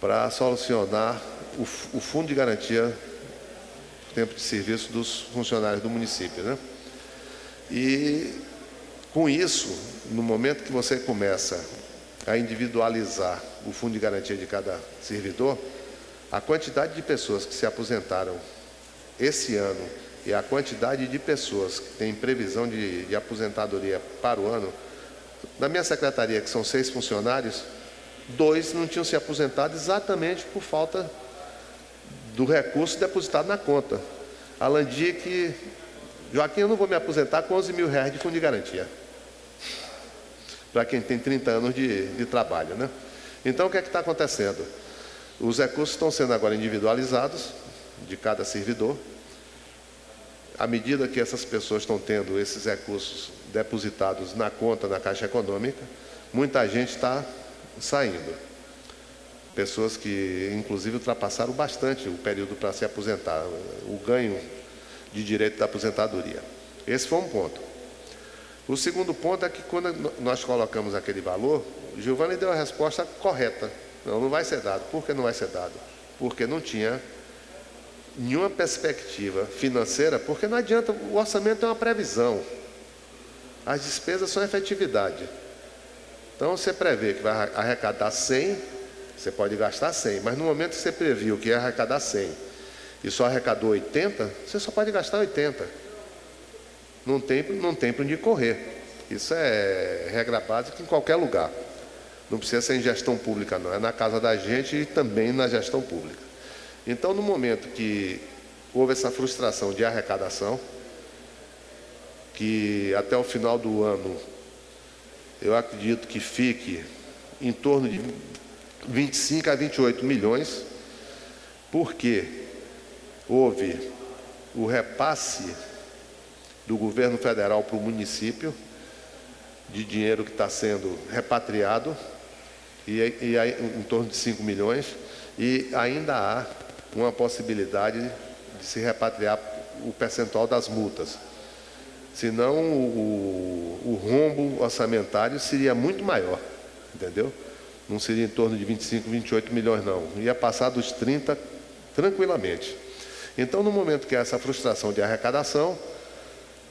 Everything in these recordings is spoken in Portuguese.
para solucionar o fundo de garantia do tempo de serviço dos funcionários do município, né? E com isso, no momento que você começa a individualizar o fundo de garantia de cada servidor, a quantidade de pessoas que se aposentaram esse ano e a quantidade de pessoas que têm previsão de aposentadoria para o ano, na minha secretaria, que são 6 funcionários, 2 não tinham se aposentado exatamente por falta do recurso depositado na conta. Além de que, Joaquim, eu não vou me aposentar com 11 mil reais de fundo de garantia, para quem tem 30 anos de trabalho, né? Então, o que é que está acontecendo? Os recursos estão sendo agora individualizados de cada servidor. À medida que essas pessoas estão tendo esses recursos depositados na conta, na Caixa Econômica, muita gente está saindo. Pessoas que, inclusive, ultrapassaram bastante o período para se aposentar, o ganho de direito da aposentadoria. Esse foi um ponto. O segundo ponto é que, quando nós colocamos aquele valor, o Giovanni deu a resposta correta. Não, não vai ser dado. Por que não vai ser dado? Porque não tinha nenhuma perspectiva financeira, porque não adianta, o orçamento é uma previsão. As despesas são efetividade. Então, você prevê que vai arrecadar 100, você pode gastar 100, mas no momento que você previu que ia arrecadar 100 e só arrecadou 80, você só pode gastar 80. Não tem para onde correr. Isso é regra básica em qualquer lugar. Não precisa ser em gestão pública, não. É na casa da gente e também na gestão pública. Então, no momento que houve essa frustração de arrecadação, que até o final do ano, eu acredito que fique em torno de 25 a 28 milhões, porque houve o repasse do governo federal para o município, de dinheiro que está sendo repatriado, e em torno de 5 milhões, e ainda há uma possibilidade de se repatriar o percentual das multas. Senão, o rombo orçamentário seria muito maior, entendeu? Não seria em torno de 25, 28 milhões, não. Ia passar dos 30 tranquilamente. Então, no momento que há essa frustração de arrecadação,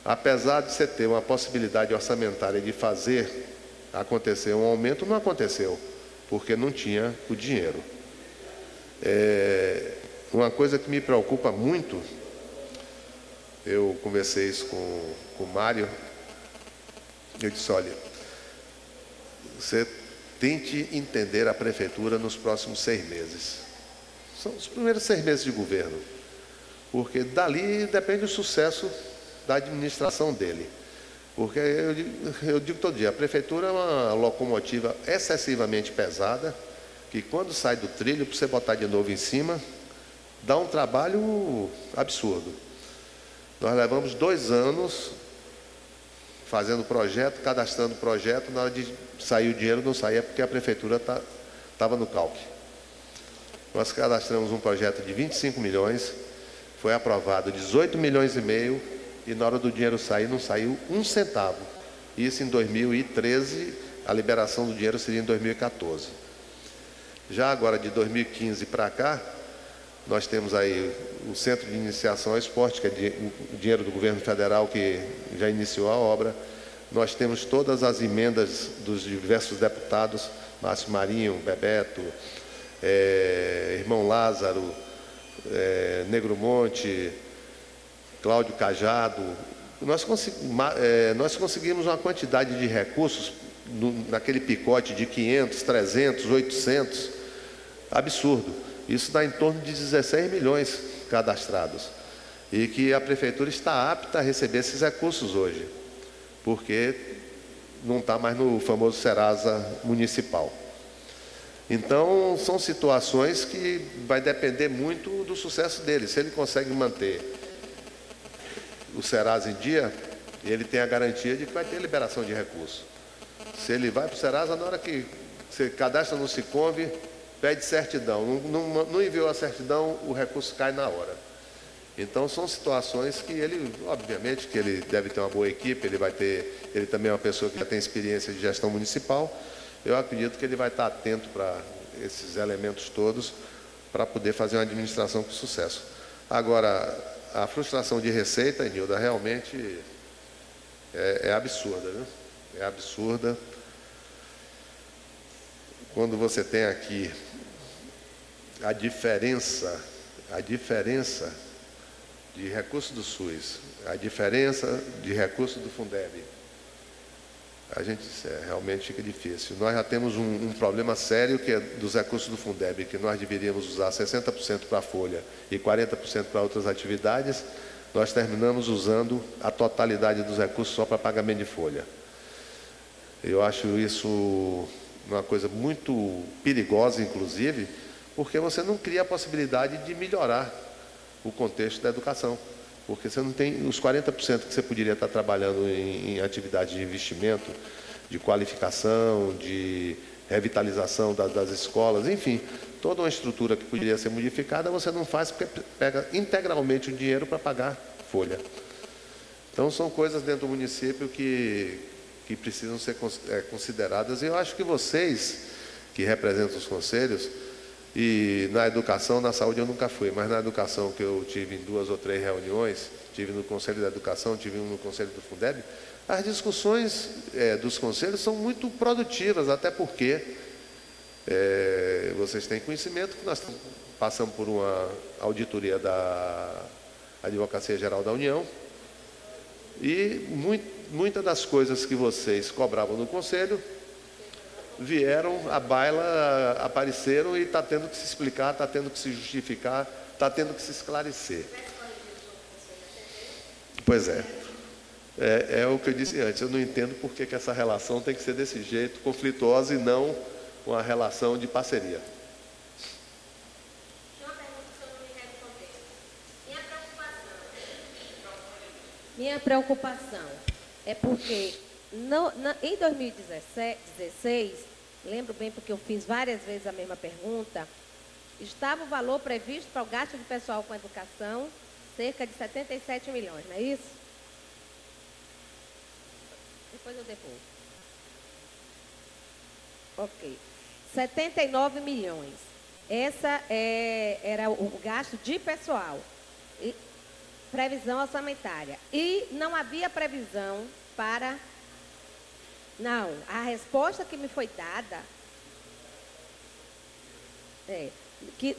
apesar de você ter uma possibilidade orçamentária de fazer acontecer um aumento, não aconteceu, porque não tinha o dinheiro. Uma coisa que me preocupa muito, eu conversei isso com o Mário, eu disse, olha, você tente entender a prefeitura nos próximos 6 meses. São os primeiros 6 meses de governo, porque dali depende o sucesso da administração dele. Porque eu digo todo dia, a prefeitura é uma locomotiva excessivamente pesada, que quando sai do trilho, para você botar de novo em cima, dá um trabalho absurdo. Nós levamos 2 anos fazendo projeto, cadastrando projeto, na hora de sair o dinheiro não saía porque a prefeitura estava no calque. Nós cadastramos um projeto de 25 milhões, foi aprovado 18 milhões e meio, e na hora do dinheiro sair, não saiu 1 centavo. Isso em 2013, a liberação do dinheiro seria em 2014. Já agora, de 2015 para cá, nós temos aí o Centro de Iniciação ao Esporte, que é o dinheiro do governo federal que já iniciou a obra. Nós temos todas as emendas dos diversos deputados, Márcio Marinho, Bebeto, Irmão Lázaro, Negro Monte, Cláudio Cajado. Nós conseguimos uma quantidade de recursos naquele picote de 500, 300, 800, absurdo. Isso dá em torno de 16 milhões cadastrados. E que a prefeitura está apta a receber esses recursos hoje, porque não está mais no famoso Serasa municipal. Então, são situações que vai depender muito do sucesso dele. Se ele consegue manter o Serasa em dia, ele tem a garantia de que vai ter liberação de recursos. Se ele vai para o Serasa, na hora que você cadastra no Sicombe, pede certidão, não enviou a certidão, o recurso cai na hora. Então, são situações que ele, obviamente, que ele deve ter uma boa equipe, ele também é uma pessoa que já tem experiência de gestão municipal. Eu acredito que ele vai estar atento para esses elementos todos para poder fazer uma administração com sucesso. Agora, a frustração de receita, Nilda, realmente é absurda, né? É absurda. Quando você tem aqui a diferença de recursos do SUS, a diferença de recursos do Fundeb, a gente realmente fica difícil. Nós já temos um problema sério que é dos recursos do Fundeb, que nós deveríamos usar 60% para a folha e 40% para outras atividades, nós terminamos usando a totalidade dos recursos só para pagamento de folha. Eu acho isso uma coisa muito perigosa, inclusive, porque você não cria a possibilidade de melhorar o contexto da educação. Porque você não tem os 40% que você poderia estar trabalhando em atividades de investimento, de qualificação, de revitalização das escolas, enfim, toda uma estrutura que poderia ser modificada, você não faz porque pega integralmente o dinheiro para pagar folha. Então, são coisas dentro do município que precisam ser consideradas. E eu acho que vocês, que representam os conselhos, e na educação, na saúde eu nunca fui, mas na educação que eu tive em 2 ou 3 reuniões, tive no Conselho da Educação, tive um no Conselho do Fundeb, as discussões dos conselhos são muito produtivas, até porque vocês têm conhecimento que nós passamos por uma auditoria da Advocacia Geral da União e muitas das coisas que vocês cobravam no Conselho vieram à baila, apareceram e está tendo que se explicar, está tendo que se justificar, está tendo que se esclarecer. Pois é. É o que eu disse antes, eu não entendo por que essa relação tem que ser desse jeito, conflituosa e não uma relação de parceria. Minha preocupação é porque em 2016, lembro bem porque eu fiz várias vezes a mesma pergunta, estava o valor previsto para o gasto de pessoal com educação, cerca de 77 milhões, não é isso? Depois eu devolvo. Ok. 79 milhões. Essa era o gasto de pessoal. Previsão orçamentária. E não havia previsão para... Não, a resposta que me foi dada que...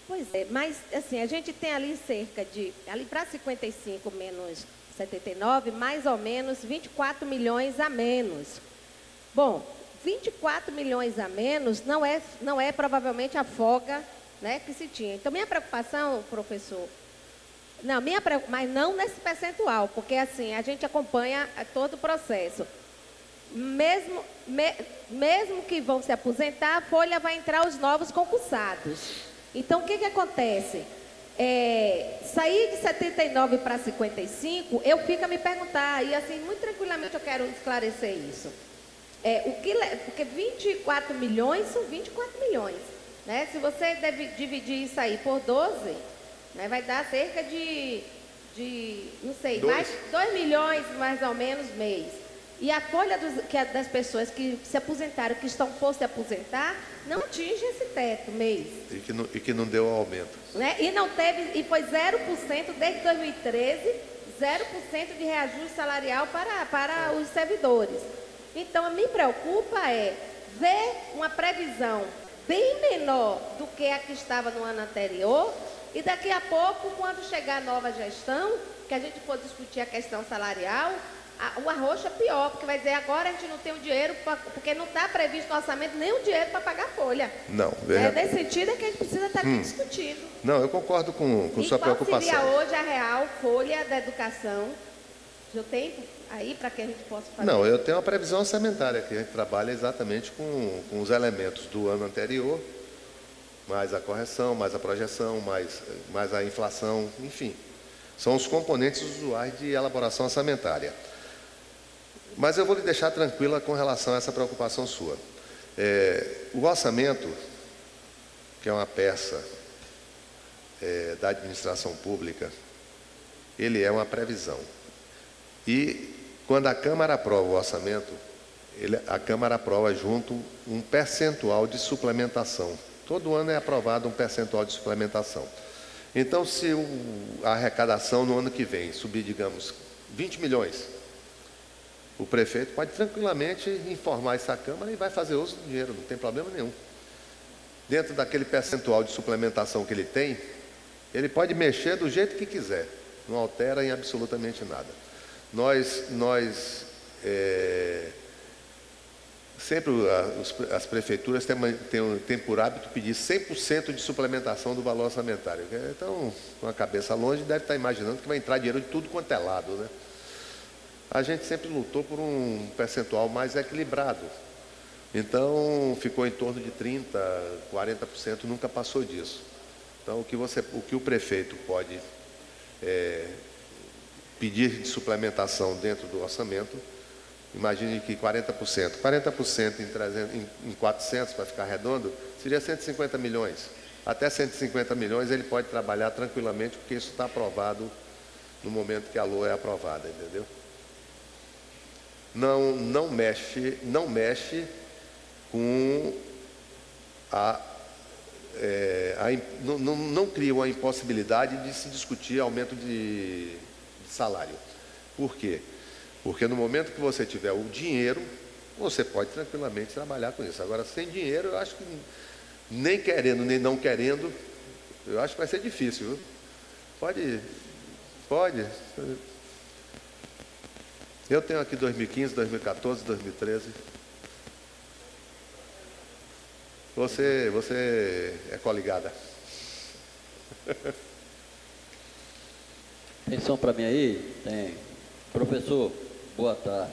Pois é, mas assim, a gente tem ali cerca de... Ali para 55 menos 79, mais ou menos 24 milhões a menos. Bom, 24 milhões a menos não é provavelmente a folga, né, que se tinha. Então, minha preocupação, professor... Não, mas não nesse percentual, porque assim, a gente acompanha todo o processo. Mesmo que vão se aposentar, a folha vai entrar os novos concursados. Então, o que acontece? Sair de 79 para 55, eu fico a me perguntar, e assim, muito tranquilamente eu quero esclarecer isso. Porque 24 milhões são 24 milhões. Né? Se você deve dividir isso aí por 12, né, vai dar cerca de não sei, mais 2 milhões mais ou menos mês. E a folha das pessoas que se aposentaram, que estão por se aposentar, não atinge esse teto mês. E que não deu aumento. Né? E foi 0% desde 2013, 0% de reajuste salarial para os servidores. Então, me preocupa ver uma previsão bem menor do que a que estava no ano anterior, e daqui a pouco, quando chegar a nova gestão, que a gente for discutir a questão salarial, o arroxo é pior, porque vai dizer, agora a gente não tem o dinheiro, porque não está previsto no orçamento nem o dinheiro para pagar a folha. Não. Nesse sentido é que a gente precisa estar aqui discutindo. Não, eu concordo com sua preocupação. E qual seria hoje a real folha da educação? Já tem aí para que a gente possa fazer? Não, eu tenho uma previsão orçamentária, que a gente trabalha exatamente com os elementos do ano anterior, mais a correção, mais a projeção, mais a inflação, enfim. São os componentes usuais de elaboração orçamentária. Mas eu vou lhe deixar tranquila com relação a essa preocupação sua. O orçamento, que é uma peça da administração pública, ele é uma previsão. E quando a Câmara aprova o orçamento, a Câmara aprova junto um percentual de suplementação. Todo ano é aprovado um percentual de suplementação. Então, se a arrecadação no ano que vem subir, digamos, 20 milhões, o prefeito pode tranquilamente informar essa Câmara e vai fazer uso do dinheiro, não tem problema nenhum. Dentro daquele percentual de suplementação que ele tem, ele pode mexer do jeito que quiser, não altera em absolutamente nada. Sempre as prefeituras têm por hábito pedir 100% de suplementação do valor orçamentário. Então, com a cabeça longe, deve estar imaginando que vai entrar dinheiro de tudo quanto é lado, né? A gente sempre lutou por um percentual mais equilibrado. Então, ficou em torno de 30%, 40%, nunca passou disso. Então, o que o prefeito pode pedir de suplementação dentro do orçamento, imagine que 40% em 400, para ficar redondo, seria 150 milhões. Até 150 milhões ele pode trabalhar tranquilamente, porque isso está aprovado no momento que a LOA é aprovada, entendeu? Não mexe com não cria uma impossibilidade de se discutir aumento de salário. Por quê? Porque no momento que você tiver o dinheiro, você pode tranquilamente trabalhar com isso. Agora, sem dinheiro, eu acho que nem querendo, nem não querendo, eu acho que vai ser difícil, viu? Pode. Eu tenho aqui 2015, 2014, 2013. Você é coligada. Tem som para mim aí? Tem. Professor, boa tarde.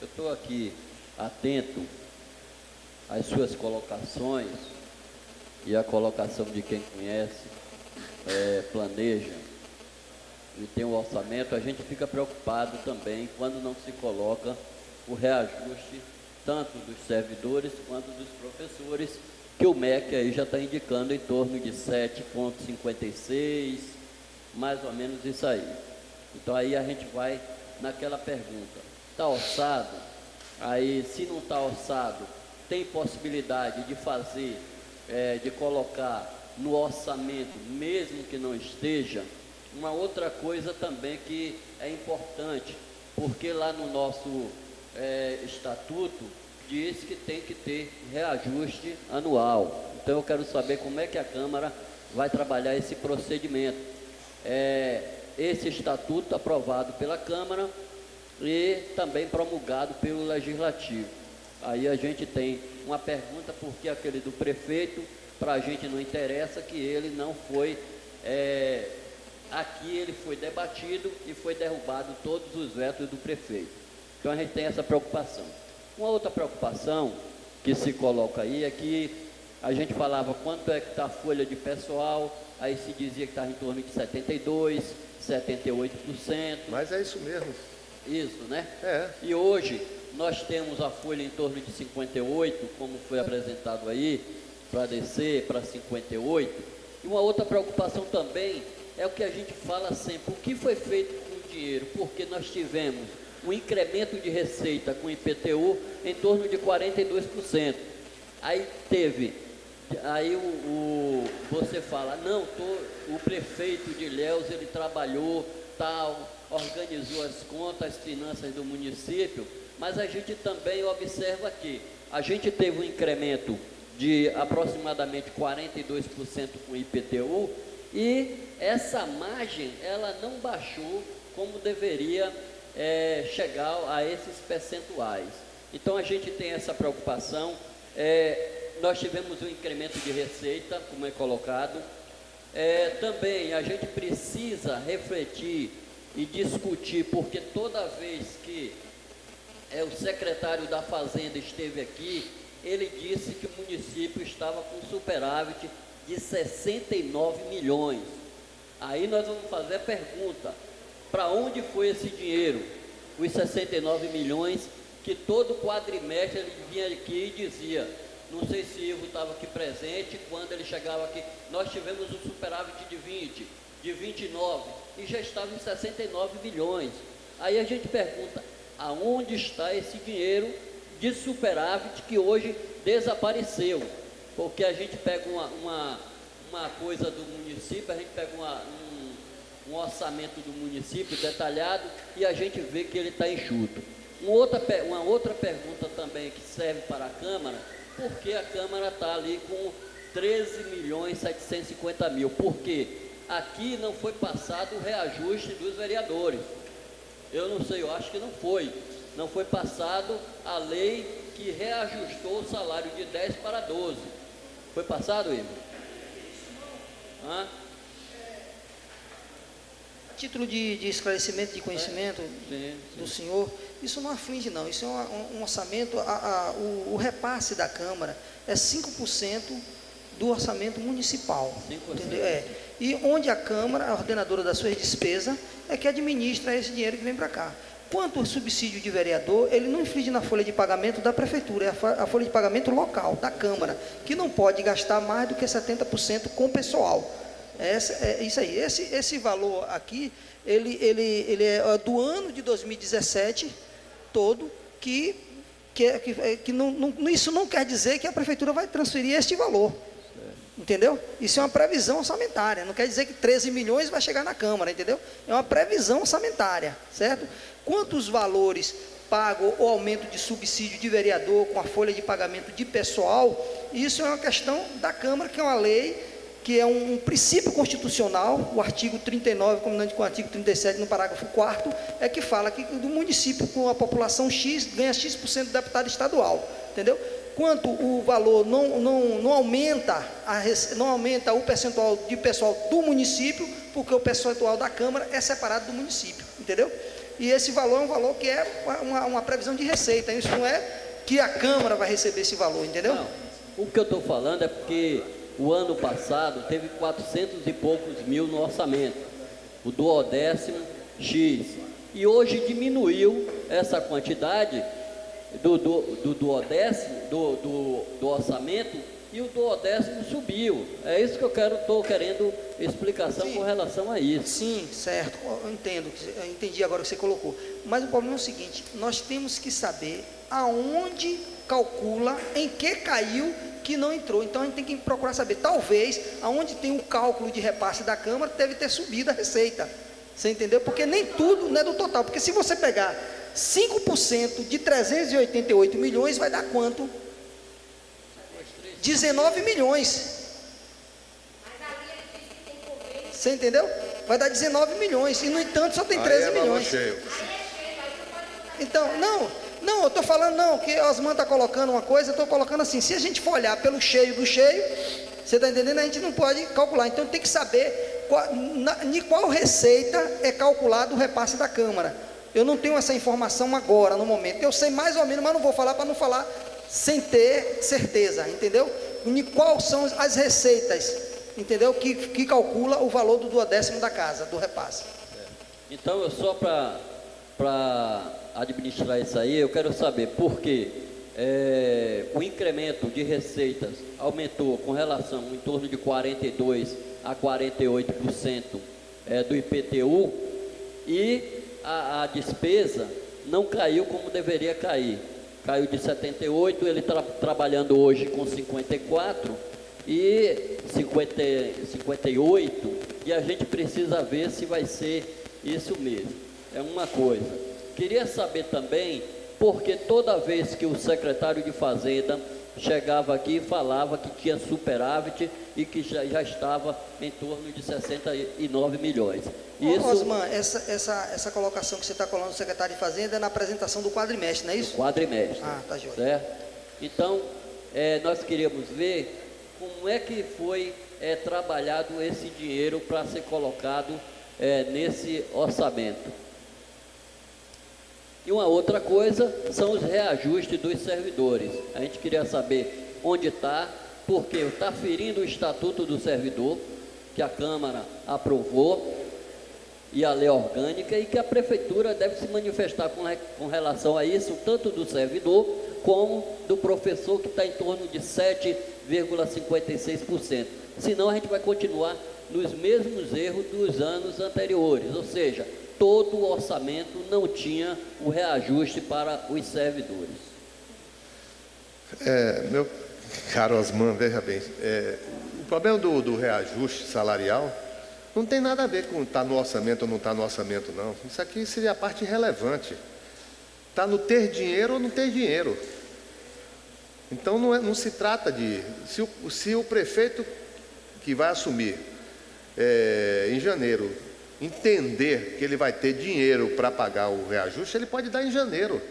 Eu estou aqui atento às suas colocações e à colocação de quem conhece, planeja e tem um orçamento. A gente fica preocupado também quando não se coloca o reajuste tanto dos servidores quanto dos professores, que o MEC aí já está indicando em torno de 7,56, mais ou menos isso aí. Então aí a gente vai naquela pergunta, está orçado? Aí se não está orçado, tem possibilidade de fazer, de colocar no orçamento, mesmo que não esteja. Uma outra coisa também que é importante, porque lá no nosso estatuto diz que tem que ter reajuste anual. Então eu quero saber como é que a Câmara vai trabalhar esse procedimento. Esse estatuto aprovado pela Câmara e também promulgado pelo Legislativo. Aí a gente tem uma pergunta, porque aquele do prefeito, para a gente não interessa, que ele não foi, aqui ele foi debatido e foi derrubado todos os vetos do prefeito. Então a gente tem essa preocupação. Uma outra preocupação que se coloca aí é que a gente falava quanto é que está a folha de pessoal, aí se dizia que estava em torno de 72%, 78%. Mas é isso mesmo. Isso, né? É. E hoje nós temos a folha em torno de 58%, como foi apresentado aí, para descer para 58%. E uma outra preocupação também é o que a gente fala sempre, o que foi feito com o dinheiro, porque nós tivemos um incremento de receita com IPTU em torno de 42%. Aí você fala, não, o prefeito de Ilhéus, ele trabalhou, tal, organizou as contas, as finanças do município, mas a gente também observa que a gente teve um incremento de aproximadamente 42% com IPTU e essa margem, ela não baixou como deveria chegar a esses percentuais. Então a gente tem essa preocupação. Nós tivemos um incremento de receita, como é colocado. Também a gente precisa refletir e discutir, porque toda vez que o secretário da Fazenda esteve aqui, ele disse que o município estava com superávit de 69 milhões. Aí nós vamos fazer a pergunta, para onde foi esse dinheiro? Os 69 milhões que todo quadrimestre ele vinha aqui e dizia, não sei se Ivo estava aqui presente, quando ele chegava aqui, nós tivemos um superávit de 20, de 29, e já estava em 69 milhões. Aí a gente pergunta, aonde está esse dinheiro de superávit que hoje desapareceu, porque a gente pega uma coisa do município, a gente pega um orçamento do município detalhado e a gente vê que ele está enxuto. Uma outra pergunta também que serve para a Câmara, por que a Câmara está ali com 13.750.000? Porque aqui não foi passado o reajuste dos vereadores. Eu não sei, eu acho que não foi. Não foi passado a lei que reajustou o salário de 10 para 12. Foi passado, Igor? Título de esclarecimento, de conhecimento do senhor, isso não aflige não, isso é um orçamento, o repasse da Câmara é 5% do orçamento municipal, 5%. Entendeu? E onde a Câmara, a ordenadora das suas despesas, é que administra esse dinheiro que vem para cá. Quanto ao subsídio de vereador, ele não inflige na folha de pagamento da prefeitura, é a folha de pagamento local, da Câmara, que não pode gastar mais do que 70% com o pessoal. É isso aí. Esse valor aqui, ele é do ano de 2017 todo, que isso não quer dizer que a prefeitura vai transferir este valor. Entendeu? Isso é uma previsão orçamentária, não quer dizer que 13 milhões vai chegar na Câmara, entendeu? É uma previsão orçamentária, certo? Quantos valores pago o aumento de subsídio de vereador com a folha de pagamento de pessoal, isso é uma questão da Câmara, que é uma lei, que é um princípio constitucional, o artigo 39, combinando com o artigo 37, no parágrafo 4º, é que fala que do município com a população X ganha X% de deputado estadual, entendeu? Quanto o valor não aumenta o percentual de pessoal do município, porque o percentual da Câmara é separado do município, entendeu? E esse valor é um valor que é uma previsão de receita, isso não é que a Câmara vai receber esse valor, entendeu? Não, o que eu estou falando é porque o ano passado teve 400 e poucos mil no orçamento, o 12º X, e hoje diminuiu essa quantidade do orçamento, e o 12º subiu. É isso que eu estou querendo explicação. Sim, com relação a isso. Sim, certo, eu entendi agora o que você colocou, mas o problema é o seguinte, nós temos que saber aonde calcula, em que caiu, que não entrou. Então a gente tem que procurar saber, talvez, aonde tem o cálculo de repasse da Câmara, deve ter subido a receita, você entendeu? Porque nem tudo não é do total, porque se você pegar 5% de 388 milhões, vai dar quanto? 19 milhões. Você entendeu? Vai dar 19 milhões, e no entanto só tem 13 milhões. Então, não, eu estou falando, que Osman está colocando uma coisa, eu estou colocando assim, se a gente for olhar pelo cheio do cheio, você está entendendo? A gente não pode calcular, então tem que saber de qual receita é calculado o repasse da Câmara. Eu não tenho essa informação agora, no momento, eu sei mais ou menos, mas não vou falar para não falar sem ter certeza, entendeu? De quais são as receitas, entendeu? Que calcula o valor do 12º da casa, do repasse. Então, eu só para administrar isso aí, eu quero saber por que o incremento de receitas aumentou com relação em torno de 42% a 48% do IPTU, e a despesa não caiu como deveria cair. Caiu de 78, ele está trabalhando hoje com 54 e 58, e a gente precisa ver se vai ser isso mesmo. É uma coisa. Queria saber também, porque toda vez que o secretário de Fazenda chegava aqui e falava que tinha superávit e que já estava em torno de 69 milhões. Isso... Osman, essa colocação que você está colocando do secretário de Fazenda é na apresentação do quadrimestre, não é isso? Quadrimestre. Ah, tá joia. Certo? Então, nós queríamos ver como é que foi trabalhado esse dinheiro para ser colocado nesse orçamento. E uma outra coisa são os reajustes dos servidores. A gente queria saber onde está, porque está ferindo o Estatuto do Servidor, que a Câmara aprovou, e a lei orgânica, e que a Prefeitura deve se manifestar com relação a isso, tanto do servidor como do professor, que está em torno de 7,56%. Senão a gente vai continuar nos mesmos erros dos anos anteriores, ou seja, todo o orçamento não tinha o reajuste para os servidores. Meu caro Osman, veja bem, o problema do reajuste salarial não tem nada a ver com estar no orçamento ou não estar no orçamento, não. Isso aqui seria a parte irrelevante. Está no ter dinheiro ou não ter dinheiro. Então não se trata de... Se o prefeito que vai assumir em janeiro entender que ele vai ter dinheiro para pagar o reajuste, ele pode dar em janeiro.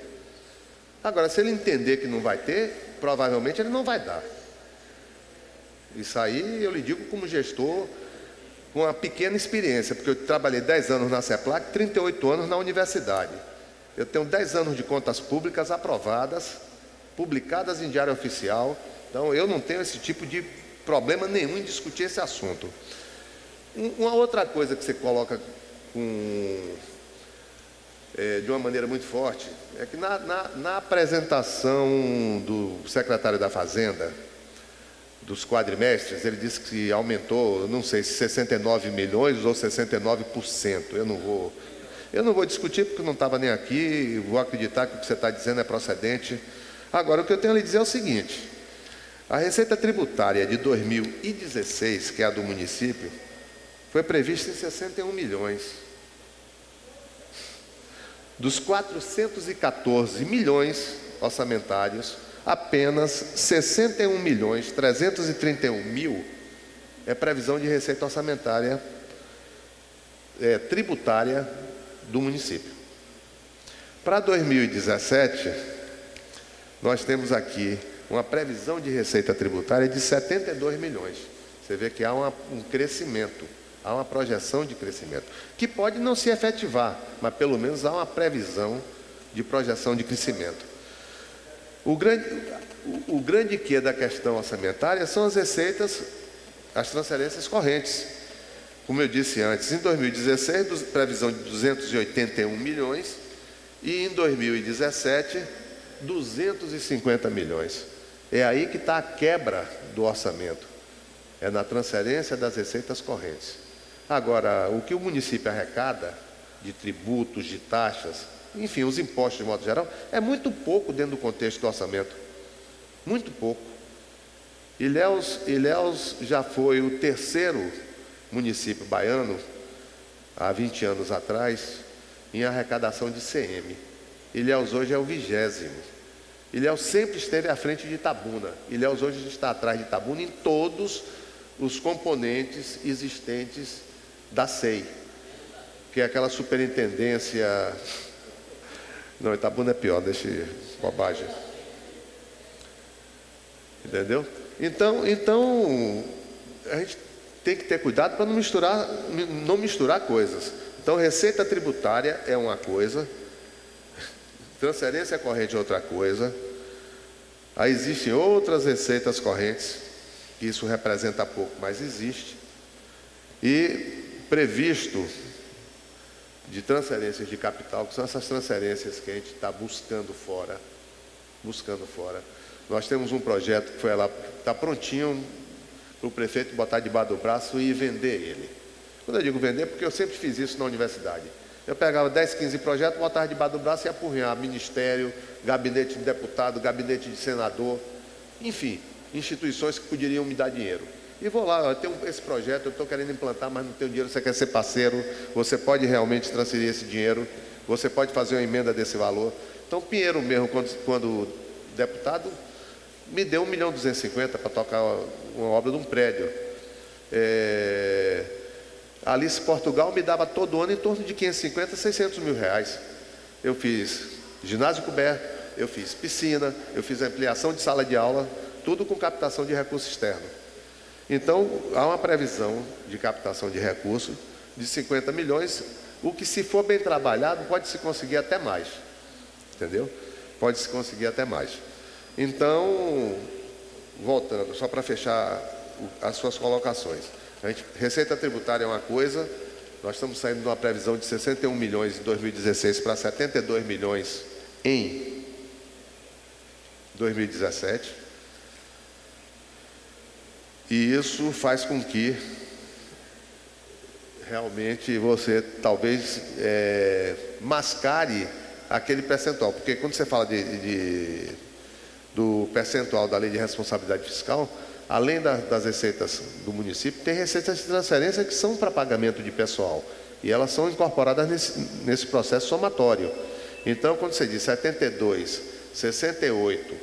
Agora, se ele entender que não vai ter, provavelmente ele não vai dar. Isso aí eu lhe digo como gestor, com uma pequena experiência, porque eu trabalhei 10 anos na CEPLAC, 38 anos na universidade. Eu tenho 10 anos de contas públicas aprovadas, publicadas em diário oficial, então eu não tenho esse tipo de problema nenhum em discutir esse assunto. Uma outra coisa que você coloca de uma maneira muito forte é que na apresentação do secretário da Fazenda, dos quadrimestres, ele disse que aumentou, não sei se 69 milhões ou 69%. Eu não vou discutir porque não estava nem aqui, vou acreditar que o que você está dizendo é procedente. Agora, o que eu tenho a lhe dizer é o seguinte: a receita tributária de 2016, que é a do município, foi prevista em 61 milhões. Dos 414 milhões orçamentários, apenas 61 milhões 331 mil é previsão de receita orçamentária tributária do município. Para 2017, nós temos aqui uma previsão de receita tributária de 72 milhões. Você vê que há um crescimento, há uma projeção de crescimento, que pode não se efetivar, mas pelo menos há uma previsão de projeção de crescimento. O grande quê da questão orçamentária são as receitas, as transferências correntes. Como eu disse antes, em 2016, previsão de 281 milhões, e em 2017, 250 milhões. É aí que está a quebra do orçamento, é na transferência das receitas correntes. Agora, o que o município arrecada de tributos, de taxas, enfim, os impostos de modo geral, é muito pouco dentro do contexto do orçamento. Muito pouco. Ilhéus já foi o terceiro município baiano, há 20 anos atrás, em arrecadação de CM. Ilhéus hoje é o 20º. Ilhéus sempre esteve à frente de Itabuna. Ilhéus hoje está atrás de Itabuna em todos os componentes existentes da SEI, que é aquela superintendência... Não, Itabuna é pior, deixa bobagem. Entendeu? Então, a gente tem que ter cuidado para não misturar coisas. Então, receita tributária é uma coisa, transferência corrente é outra coisa. Aí existem outras receitas correntes, que isso representa pouco, mas existe. E previsto de transferências de capital, que são essas transferências que a gente está buscando fora. Nós temos um projeto que foi lá, está prontinho para o prefeito botar debaixo do braço e vender ele. Quando eu digo vender, porque eu sempre fiz isso na universidade. Eu pegava 10, 15 projetos, botava debaixo do braço e ia apurrinhar ministério, gabinete de deputado, gabinete de senador, enfim, instituições que poderiam me dar dinheiro. E vou lá, eu tenho esse projeto, eu estou querendo implantar, mas não tenho dinheiro, você quer ser parceiro, você pode realmente transferir esse dinheiro, você pode fazer uma emenda desse valor. Então, Pinheiro mesmo, quando deputado, me deu 1.250.000 para tocar uma obra de um prédio. Alice Portugal me dava todo ano em torno de 550, 600 mil reais. Eu fiz ginásio coberto, eu fiz piscina, eu fiz ampliação de sala de aula, tudo com captação de recurso externo. Então, há uma previsão de captação de recursos de 50 milhões, o que, se for bem trabalhado, pode-se conseguir até mais. Entendeu? Pode-se conseguir até mais. Então, voltando, só para fechar as suas colocações. Receita tributária é uma coisa, nós estamos saindo de uma previsão de 61 milhões em 2016 para 72 milhões em 2017. E isso faz com que realmente você talvez mascare aquele percentual. Porque quando você fala de do percentual da lei de responsabilidade fiscal, além das receitas do município, tem receitas de transferência que são para pagamento de pessoal. E elas são incorporadas nesse processo somatório. Então, quando você diz 72, 68,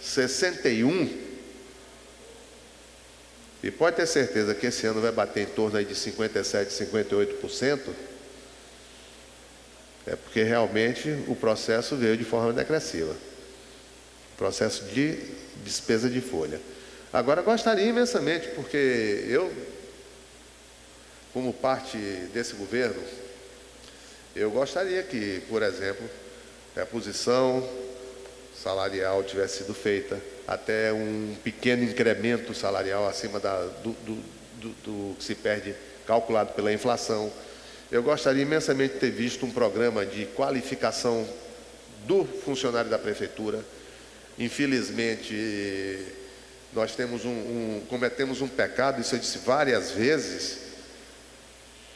61, e pode ter certeza que esse ano vai bater em torno aí de 57%, 58%, é porque realmente o processo veio de forma decresceva. Processo de despesa de folha. Agora, gostaria imensamente, porque eu, como parte desse governo, eu gostaria que, por exemplo, a reposição salarial tivesse sido feita, até um pequeno incremento salarial acima do que se perde, calculado pela inflação. Eu gostaria imensamente de ter visto um programa de qualificação do funcionário da prefeitura. Infelizmente, nós cometemos um pecado, isso eu disse várias vezes.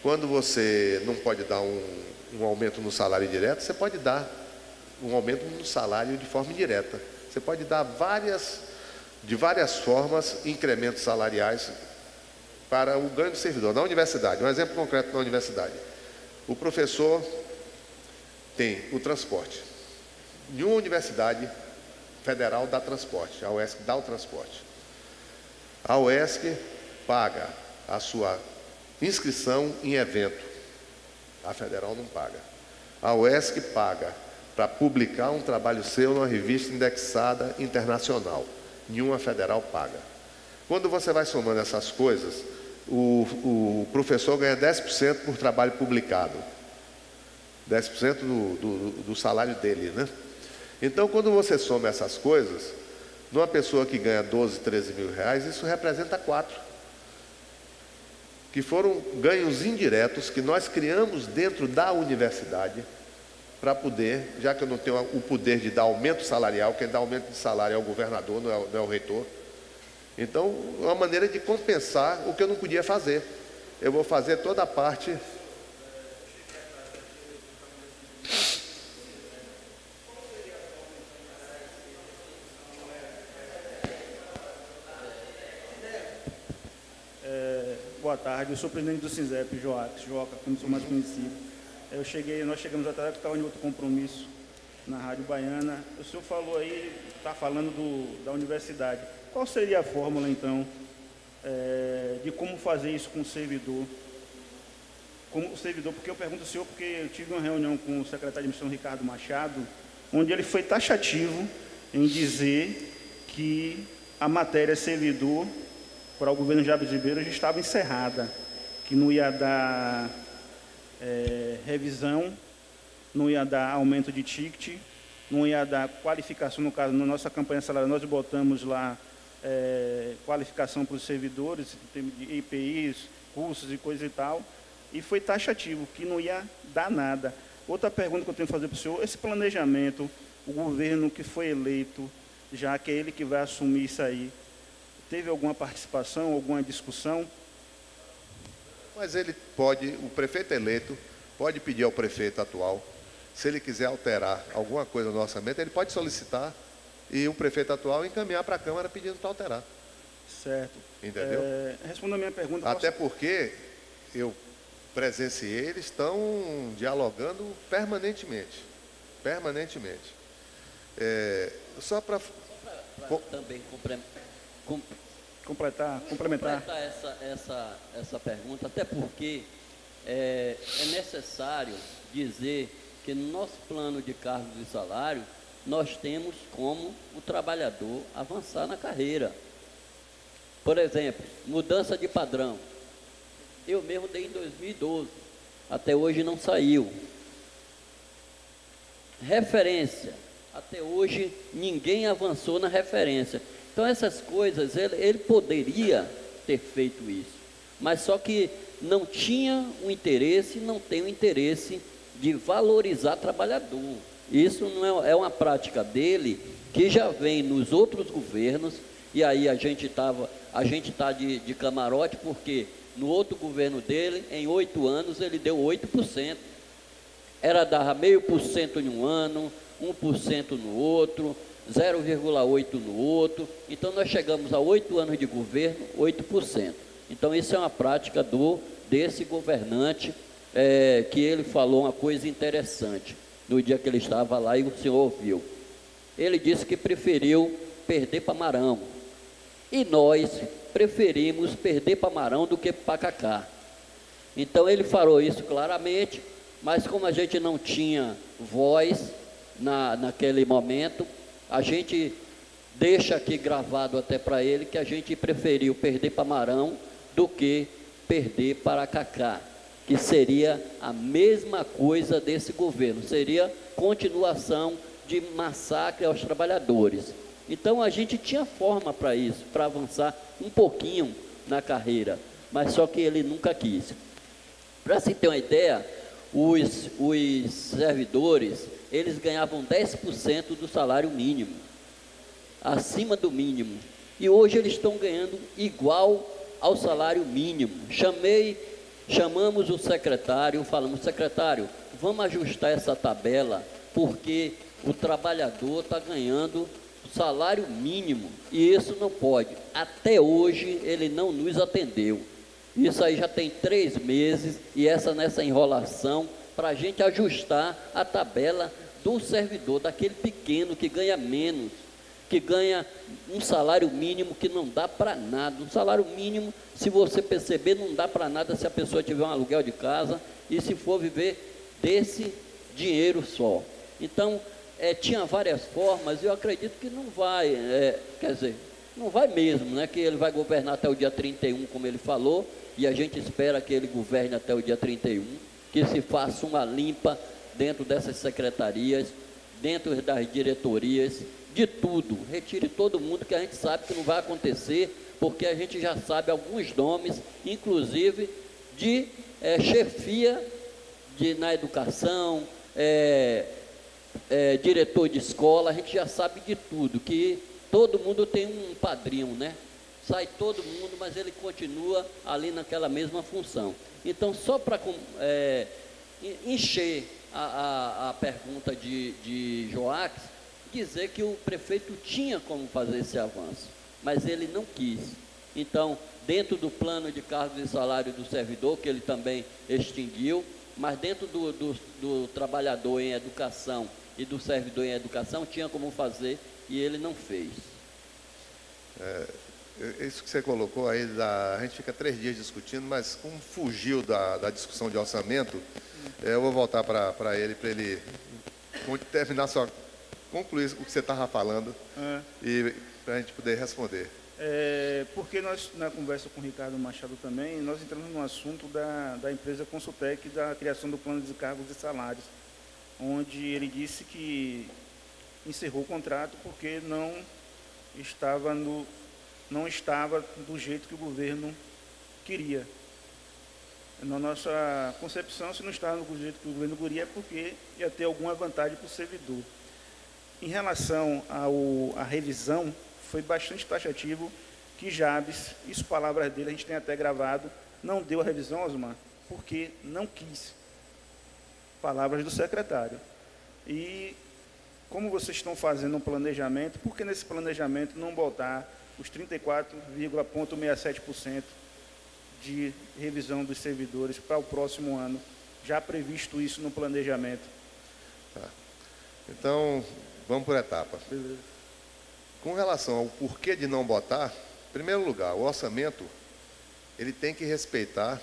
Quando você não pode dar um aumento no salário direto, você pode dar um aumento no salário de forma indireta. Você pode dar de várias formas, incrementos salariais para o ganho do servidor. Na universidade, um exemplo concreto na universidade. O professor tem o transporte. Nenhuma universidade federal dá transporte, a UESC dá o transporte. A UESC paga a sua inscrição em evento, a federal não paga. A UESC paga para publicar um trabalho seu numa revista indexada internacional, nenhuma federal paga. Quando você vai somando essas coisas, o professor ganha 10% por trabalho publicado, 10% do salário dele, né? Então, quando você soma essas coisas, numa pessoa que ganha 12, 13 mil reais, isso representa 4. Que foram ganhos indiretos que nós criamos dentro da universidade para poder, já que eu não tenho o poder de dar aumento salarial, quem dá aumento de salário é o governador, não é o reitor. Então, é uma maneira de compensar o que eu não podia fazer. Eu vou fazer toda a parte... Boa tarde, eu sou presidente do SINZEP, Joca, como sou mais conhecido. Nós chegamos atrás que estava em outro compromisso na Rádio Baiana. O senhor falou aí, está falando da universidade. Qual seria a fórmula, então, de como fazer isso com o servidor? Porque eu pergunto ao senhor, porque eu tive uma reunião com o secretário de Administração, Ricardo Machado, onde ele foi taxativo em dizer que a matéria servidor para o governo Jabes Ribeiro já estava encerrada, que não ia dar revisão, não ia dar aumento de ticket, não ia dar qualificação. No caso, na nossa campanha salarial, nós botamos lá qualificação para os servidores, de IPIs, cursos e coisa e tal, e foi taxativo, que não ia dar nada. Outra pergunta que eu tenho que fazer para o senhor, esse planejamento, o governo que foi eleito, já que é ele que vai assumir isso aí, teve alguma participação, alguma discussão? Mas ele pode, o prefeito eleito, pode pedir ao prefeito atual, se ele quiser alterar alguma coisa no orçamento, ele pode solicitar e o prefeito atual encaminhar para a Câmara pedindo para alterar. Certo. Entendeu? Responda a minha pergunta. Até porque eu presenciei, eles estão dialogando permanentemente. Permanentemente. Só para também complementar essa pergunta, até porque é necessário dizer que no nosso plano de cargos e salário, nós temos como o trabalhador avançar na carreira. Por exemplo, mudança de padrão. Eu mesmo dei em 2012, até hoje não saiu. Referência. Até hoje, ninguém avançou na referência. Então, essas coisas, ele poderia ter feito isso. Mas só que não tinha o interesse, não tem o interesse de valorizar trabalhador. Isso não é uma prática dele, que já vem nos outros governos, e aí a gente está de camarote, porque no outro governo dele, em 8 anos, ele deu 8%. Dava 0,5% em um ano, 1% no outro, 0,8% no outro. Então, nós chegamos a 8 anos de governo, 8%. Então, isso é uma prática desse governante, que ele falou uma coisa interessante no dia que ele estava lá e o senhor ouviu. Ele disse que preferiu perder para Marão. E nós preferimos perder para Marão do que para Cacá. Então, ele falou isso claramente, mas como a gente não tinha voz naquele momento, a gente deixa aqui gravado até para ele que a gente preferiu perder para Marão do que perder para Cacá, que seria a mesma coisa desse governo, seria continuação de massacre aos trabalhadores. Então a gente tinha forma para isso, para avançar um pouquinho na carreira, mas só que ele nunca quis. Para se ter uma ideia, os servidores, eles ganhavam 10% do salário mínimo, acima do mínimo, e hoje eles estão ganhando igual ao salário mínimo. Chamamos o secretário, falamos: secretário, vamos ajustar essa tabela, porque o trabalhador está ganhando o salário mínimo, e isso não pode. Até hoje ele não nos atendeu. Isso aí já tem 3 meses, e nessa enrolação, para a gente ajustar a tabela do servidor, daquele pequeno que ganha menos, que ganha um salário mínimo que não dá para nada. Um salário mínimo, se você perceber, não dá para nada se a pessoa tiver um aluguel de casa e se for viver desse dinheiro só. Então, tinha várias formas, e eu acredito que não vai, quer dizer, não vai mesmo, né, que ele vai governar até o dia 31, como ele falou, e a gente espera que ele governe até o dia 31, que se faça uma limpa dentro dessas secretarias, dentro das diretorias, de tudo, retire todo mundo, que a gente sabe que não vai acontecer, porque a gente já sabe alguns nomes, inclusive de chefia na educação, diretor de escola, a gente já sabe de tudo, que todo mundo tem um padrinho, né? Sai todo mundo, mas ele continua ali naquela mesma função. Então, só para encher a pergunta de Joaquim, dizer que o prefeito tinha como fazer esse avanço, mas ele não quis. Então, dentro do plano de cargos e salário do servidor, que ele também extinguiu, mas dentro do trabalhador em educação e do servidor em educação, tinha como fazer, e ele não fez. Isso que você colocou aí, a gente fica 3 dias discutindo, mas como fugiu da discussão de orçamento, eu vou voltar para ele terminar concluir o que você estava falando, e para a gente poder responder. Porque nós, na conversa com o Ricardo Machado também, nós entramos no assunto da empresa Consultec, da criação do plano de cargos e salários, onde ele disse que encerrou o contrato porque não estava do jeito que o governo queria. Na nossa concepção, se não estava do jeito que o governo queria, é porque ia ter alguma vantagem para o servidor. Em relação à revisão, foi bastante taxativo que Jabes, isso palavras dele, a gente tem até gravado, não deu a revisão, Osmar, porque não quis. Palavras do secretário. E como vocês estão fazendo um planejamento, por que nesse planejamento não botar os 34,67% de revisão dos servidores para o próximo ano, já previsto isso no planejamento? Tá. Então, vamos por etapa. Beleza. Com relação ao porquê de não botar, em primeiro lugar, o orçamento, ele tem que respeitar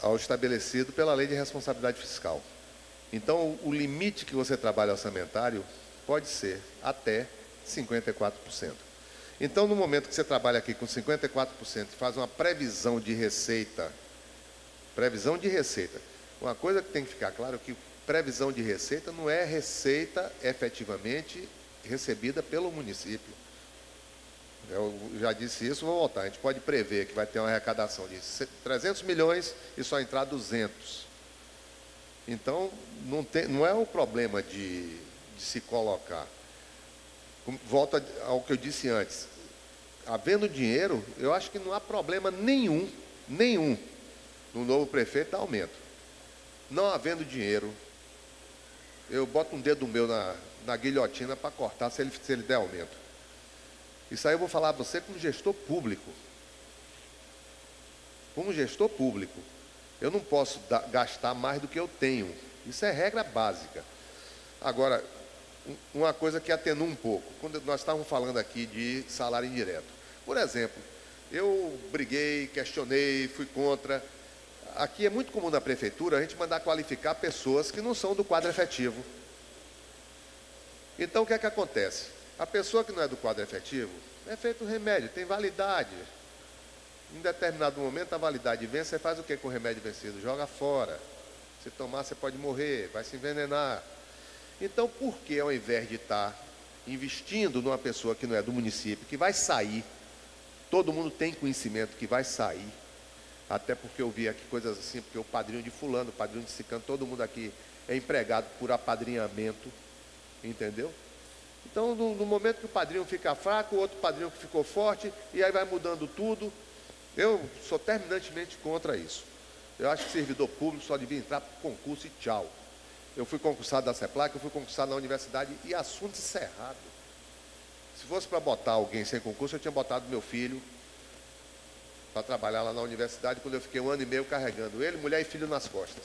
ao estabelecido pela Lei de Responsabilidade Fiscal. Então, o limite que você trabalha orçamentário pode ser até 54%. Então, no momento que você trabalha aqui com 54% e faz uma previsão de receita, uma coisa que tem que ficar claro é que previsão de receita não é receita efetivamente recebida pelo município. Eu já disse isso, vou voltar. A gente pode prever que vai ter uma arrecadação de 300 milhões e só entrar 200. Então, não é o problema de se colocar. Volto ao que eu disse antes. Havendo dinheiro, eu acho que não há problema nenhum no novo prefeito dar aumento. Não havendo dinheiro, eu boto um dedo meu na guilhotina para cortar se ele der aumento. Isso aí eu vou falar a você como gestor público. Como gestor público, eu não posso gastar mais do que eu tenho. Isso é regra básica. Agora, uma coisa que atenua um pouco, quando nós estávamos falando aqui de salário indireto. Por exemplo, eu briguei, questionei, fui contra. Aqui é muito comum na prefeitura a gente mandar qualificar pessoas que não são do quadro efetivo. Então, o que é que acontece? A pessoa que não é do quadro efetivo, é feito remédio, tem validade. Em determinado momento, a validade vence, você faz o que com o remédio vencido? Joga fora. Se tomar, você pode morrer, vai se envenenar. Então, por que ao invés de estar investindo numa pessoa que não é do município, que vai sair, todo mundo tem conhecimento que vai sair, até porque eu vi aqui coisas assim, porque o padrinho de fulano, o padrinho de ciclano, todo mundo aqui é empregado por apadrinhamento, entendeu? Então, no momento que o padrinho fica fraco, o outro padrinho que ficou forte, e aí vai mudando tudo. Eu sou terminantemente contra isso. Eu acho que servidor público só devia entrar para concurso e tchau. Eu fui concursado da CEPLAC, eu fui concursado na universidade e assunto encerrado. Se fosse para botar alguém sem concurso, eu tinha botado meu filho para trabalhar lá na universidade, quando eu fiquei 1 ano e meio carregando ele, mulher e filho nas costas.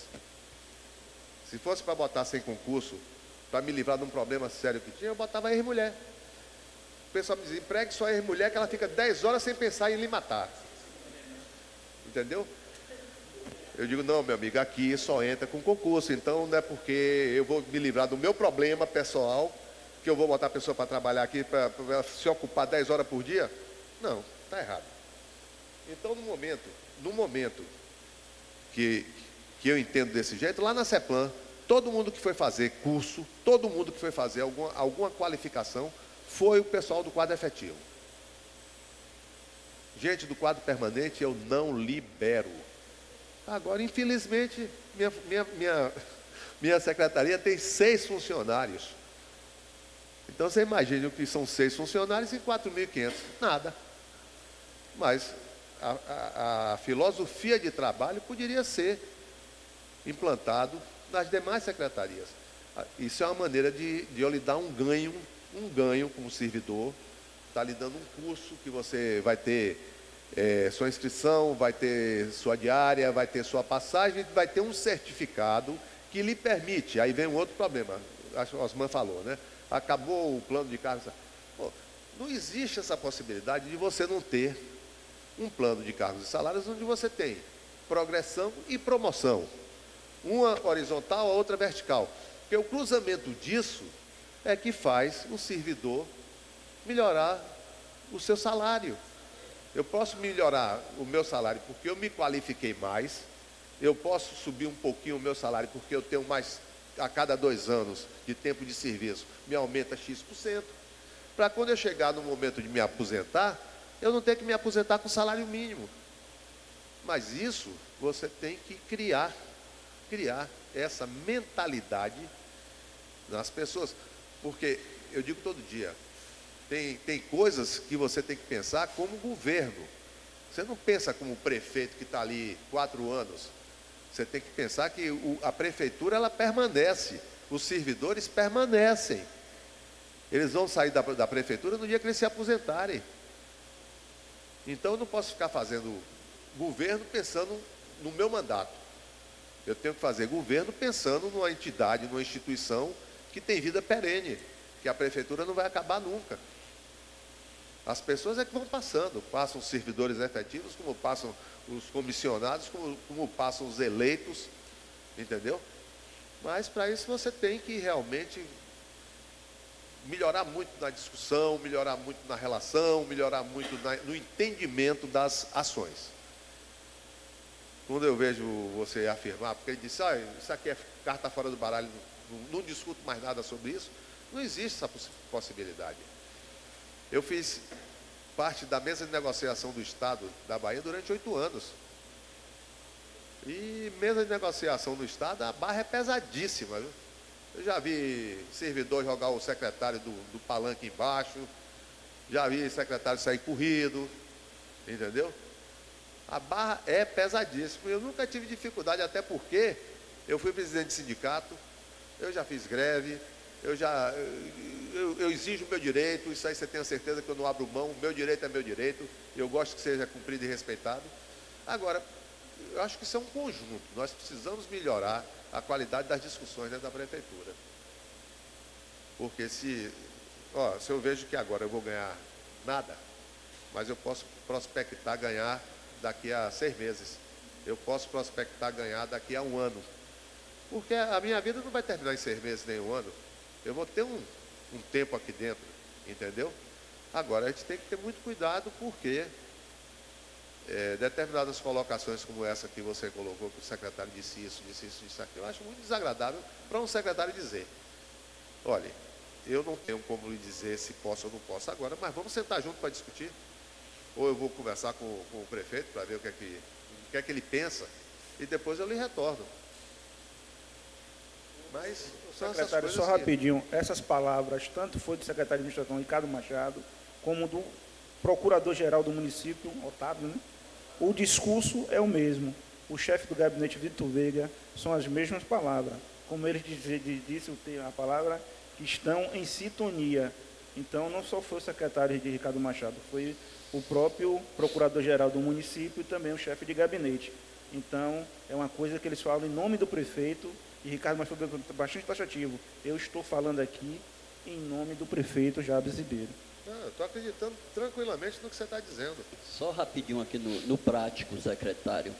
Se fosse para botar sem concurso, para me livrar de um problema sério que tinha, eu botava ex-mulher. O pessoal me dizia, empregue só ex-mulher que ela fica 10 horas sem pensar em lhe matar. Entendeu? Eu digo, não, meu amigo, aqui só entra com concurso, então não é porque eu vou me livrar do meu problema pessoal, que eu vou botar a pessoa para trabalhar aqui, para se ocupar 10 horas por dia. Não, está errado. Então, no momento que eu entendo desse jeito, lá na CEPLAN, todo mundo que foi fazer curso, todo mundo que foi fazer alguma qualificação, foi o pessoal do quadro efetivo. Gente do quadro permanente, eu não libero. Agora, infelizmente, minha secretaria tem 6 funcionários. Então, você imagina o que são 6 funcionários em 4.500. Nada. Mas a filosofia de trabalho poderia ser implantado nas demais secretarias. Isso é uma maneira de eu lhe dar um ganho como servidor. Está lhe dando um curso que você vai ter sua inscrição, vai ter sua diária, vai ter sua passagem, vai ter um certificado que lhe permite. Aí vem um outro problema, acho que o Osman falou, né? Acabou o plano de cargos. Pô, não existe essa possibilidade de você não ter um plano de cargos e salários onde você tem progressão e promoção. Uma horizontal, a outra vertical. Porque o cruzamento disso é que faz o servidor melhorar o seu salário. Eu posso melhorar o meu salário porque eu me qualifiquei mais. Eu posso subir um pouquinho o meu salário porque eu tenho mais, a cada 2 anos de tempo de serviço, me aumenta X%. Para quando eu chegar no momento de me aposentar, eu não ter que me aposentar com salário mínimo. Mas isso você tem que criar essa mentalidade nas pessoas. Porque eu digo todo dia, tem coisas que você tem que pensar como governo. Você não pensa como prefeito que está ali 4 anos. Você tem que pensar que a prefeitura ela permanece, os servidores permanecem. Eles vão sair da prefeitura no dia que eles se aposentarem. Então eu não posso ficar fazendo governo pensando no meu mandato. Eu tenho que fazer governo pensando numa entidade, numa instituição que tem vida perene, que a prefeitura não vai acabar nunca. As pessoas é que vão passando, passam os servidores efetivos, como passam os comissionados, como passam os eleitos, entendeu? Mas para isso você tem que realmente melhorar muito na discussão, melhorar muito na relação, melhorar muito no entendimento das ações. Quando eu vejo você afirmar, porque ele disse, isso aqui é carta fora do baralho, não discuto mais nada sobre isso, não existe essa possibilidade. Eu fiz parte da mesa de negociação do Estado da Bahia durante 8 anos. E mesa de negociação do Estado, a barra é pesadíssima, viu? Eu já vi servidor jogar o secretário do palanque embaixo, já vi secretário sair corrido, entendeu? A barra é pesadíssima. Eu nunca tive dificuldade, até porque eu fui presidente de sindicato, eu já fiz greve, eu exijo o meu direito, isso aí você tem a certeza que eu não abro mão, meu direito é meu direito, eu gosto que seja cumprido e respeitado. Agora, eu acho que isso é um conjunto, nós precisamos melhorar a qualidade das discussões dentro da prefeitura. Porque se eu vejo que agora eu vou ganhar nada, mas eu posso prospectar ganhar daqui a 6 meses, eu posso prospectar ganhar daqui a 1 ano, porque a minha vida não vai terminar em 6 meses nem 1 ano, eu vou ter um tempo aqui dentro, entendeu? Agora, a gente tem que ter muito cuidado, porque determinadas colocações como essa que você colocou, que o secretário disse isso, disse aquilo, eu acho muito desagradável para um secretário dizer: olha, eu não tenho como lhe dizer se posso ou não posso agora, mas vamos sentar junto para discutir. Ou eu vou conversar com o prefeito para ver o que é que ele pensa, e depois eu lhe retorno. Mas são essas Secretário, coisas só rapidinho, essas palavras, tanto foi do secretário de administração Ricardo Machado, como do procurador-geral do município, Otávio, né? O discurso é o mesmo. O chefe do gabinete, Vitor Veiga, são as mesmas palavras. Como ele disse a palavra, que estão em sintonia. Então, não só foi o secretário de Ricardo Machado, foi o próprio procurador-geral do município e também o chefe de gabinete. Então, é uma coisa que eles falam em nome do prefeito, e Ricardo Machado foi bastante taxativo. Eu estou falando aqui em nome do prefeito Jabes Ribeiro. Eu estou acreditando tranquilamente no que você está dizendo. Só rapidinho aqui no prático, secretário.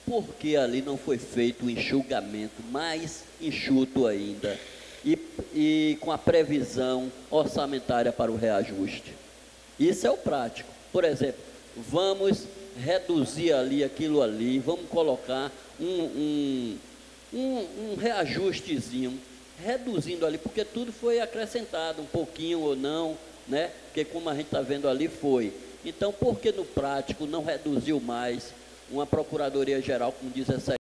Por que ali não foi feito um enxugamento mais enxuto ainda e com a previsão orçamentária para o reajuste? Isso é o prático. Por exemplo, vamos reduzir ali aquilo ali, vamos colocar um reajustezinho, reduzindo ali, porque tudo foi acrescentado, um pouquinho ou não, né? Porque como a gente está vendo ali foi. Então, por que no prático não reduziu mais uma Procuradoria-Geral com 17